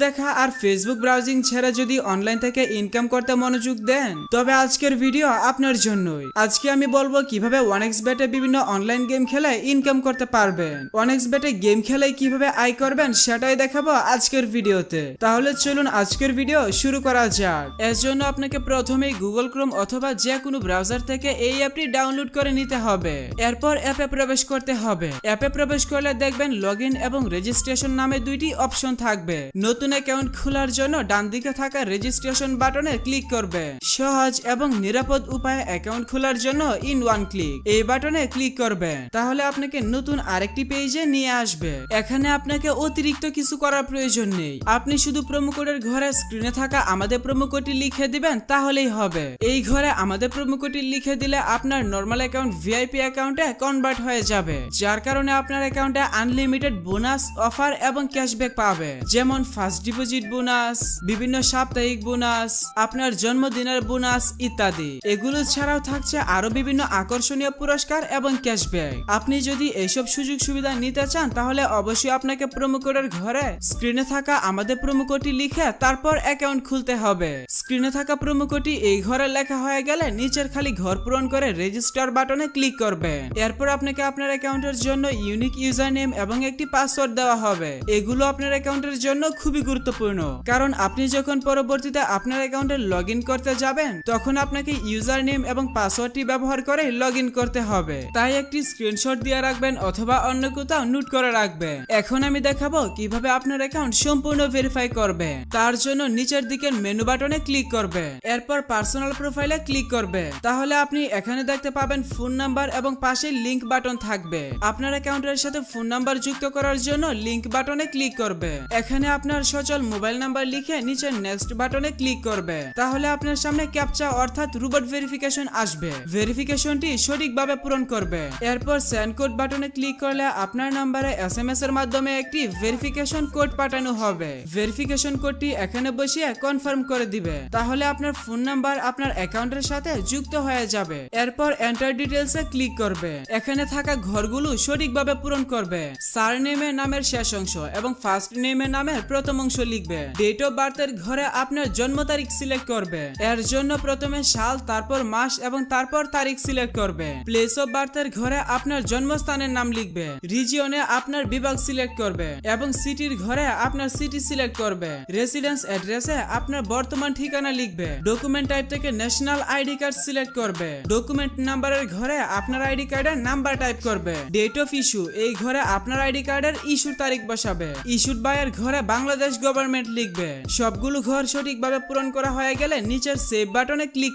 দেখা আর Facebook browsing ছেড়ে যদি অনলাইন থেকে ইনকাম করতে মনোযোগ দেন তবে আজকের ভিডিও আপনার জন্যই। আজকে আমি বলবো কিভাবে 1xBet-এ বিভিন্ন অনলাইন গেম খেলে ইনকাম করতে পারবেন। 1xBet-এ গেম খেলে কিভাবে আয় করবেন সেটাই দেখাবো আজকের ভিডিওতে। তাহলে চলুন আজকের ভিডিও শুরু করা যাক। এর জন্য আপনাকে প্রথমেই গুগল ক্রোম অথবা যে কোনো ব্রাউজার থেকে এই অ্যাপটি ডাউনলোড করে নিতে হবে। এরপর অ্যাপে প্রবেশ করতে হবে। অ্যাপে প্রবেশ করলে দেখবেন লগইন এবং রেজিস্ট্রেশন নামে দুইটি অপশন থাকবে। নতুন অ্যাকাউন্ট খোলার জন্য ডান দিকে থাকা রেজিস্ট্রেশন বাটনে ক্লিক করবে। সহজ এবং নিরাপদ উপায়ে অ্যাকাউন্ট খোলার জন্য ইন ওয়ান ক্লিক এই বাটনে ক্লিক করবে। তাহলে আপনাকে নতুন আরেকটি পেজে নিয়ে আসবে। এখানে আপনাকে অতিরিক্ত কিছু করার প্রয়োজন নেই। আপনি শুধু প্রোমো কোডের ঘরে স্ক্রিনে থাকা আমাদের প্রোমো কোডটি লিখে দিবেন তাহলেই হবে। এই ঘরে আমাদের প্রোমো কোডটি লিখে দিলে আপনার নরমাল অ্যাকাউন্ট ভিআইপি অ্যাকাউন্টে কনভার্ট হয়ে যাবে, যার কারণে আপনার অ্যাকাউন্টে আনলিমিটেড বোনাস অফার এবং ক্যাশব্যাক পাবে, যেমন ফার্স্ট ডিপোজিট বোনাস, বিভিন্ন সাপ্তাহিক বোনাস, আপনার জন্মদিনের বোনাস ইত্যাদি। এগুলো ছাড়াও থাকছে আরো বিভিন্ন আকর্ষণীয় পুরস্কার এবং ক্যাশব্যাক। আপনি যদি এইসব সুযোগ সুবিধা নিতে চান তাহলে অবশ্যই আপনাকে প্রোমো কোডের ঘরে স্ক্রিনে থাকা আমাদের প্রোমো কোডটি লিখে তারপর অ্যাকাউন্ট খুলতে হবে। স্ক্রিনে থাকা প্রোমো কোডটি এই ঘরে লেখা হয়ে গেলে নিচের খালি ঘর পূরণ করে রেজিস্টার বাটনে ক্লিক করবে। এরপর আপনাকে আপনার অ্যাকাউন্টের জন্য ইউনিক ইউজার নেম এবং একটি পাসওয়ার্ড দেওয়া হবে। এগুলো আপনার অ্যাকাউন্টের জন্য খুবই গুরুত্বপূর্ণ, কারণ আপনি যখন পরবর্তীতে আপনার অ্যাকাউন্টে লগইন করতে যাবেন তখন আপনাকে ইউজার নেম এবং পাসওয়ার্ডটি ব্যবহার করে লগইন করতে হবে। তাই একটি স্ক্রিনশট দিয়ে রাখবেন অথবা অন্য কোথাও নোট করে রাখবেন। এখন আমি দেখাবো কিভাবে আপনার অ্যাকাউন্ট সম্পূর্ণ ভেরিফাই করবে। তার জন্য নিচের দিকের মেনু বাটনে ক্লিক করবে। এরপর পার্সোনাল প্রোফাইলে ক্লিক করবে। তাহলে আপনি এখানে দেখতে পাবেন ফোন নাম্বার এবং পাশে লিংক বাটন থাকবে। আপনার অ্যাকাউন্টের সাথে ফোন নাম্বার যুক্ত করার জন্য লিংক বাটনে ক্লিক করবে। এখানে আপনার সচল মোবাইল নাম্বার লিখে নিচে নেক্সট বাটনে ক্লিক করবে। তাহলে আপনার সামনে ক্যাপচা অর্থাৎ রোবট ভেরিফিকেশন আসবে। ভেরিফিকেশনটি সঠিকভাবে পূরণ করবে। এরপর সেন্ড কোড বাটনে ক্লিক করলে আপনার নাম্বারে এসএমএস এর মাধ্যমে একটি ভেরিফিকেশন কোড পাঠানো হবে। ভেরিফিকেশন কোডটি এখানে বসিয়ে কনফার্ম করে দিবে। তাহলে আপনার ফোন নাম্বার আপনার অ্যাকাউন্টের সাথে যুক্ত হয়ে যাবে। এরপর এন্টার ডিটেইলসে ক্লিক করবে। এখানে থাকা ঘরগুলো সঠিকভাবে পূরণ করবে। সারনেমের নামের শেষ অংশ এবং ফার্স্ট নেমের নামের প্রথম অংশ লিখবে। ডেট অফ বার্থের ঘরে আপনার জন্ম তারিখ সিলেক্ট করবে। এর জন্য প্রথমে সাল, তারপর মাস এবং তারপর তারিখ সিলেক্ট করবে। প্লেস অফ বার্থের ঘরে আপনার জন্মস্থানের নাম লিখবে। রিজিয়নে আপনার বিভাগ সিলেক্ট করবে এবং সিটির ঘরে আপনার সিটি সিলেক্ট করবে। রেসিডেন্স অ্যাড্রেসে আপনার বর্তমান ঠিকানা লিখবে। ডকুমেন্ট টাইপ থেকে ন্যাশনাল আইডি কার্ড সিলেক্ট করবে। ডকুমেন্ট নাম্বারের ঘরে আপনার আইডি কার্ডের নাম্বার টাইপ করবে। ডেট অফ ইস্যু এই ঘরে আপনার আইডি কার্ডের ইস্যুর তারিখ বসাবে। ইস্যুড বাই এর ঘরে বাংলাদেশ গভর্নমেন্ট লিখবে। সবগুলো ঘর সঠিকভাবে পূরণ করা হয়ে গেলে নিচের সেভ বাটনে ক্লিক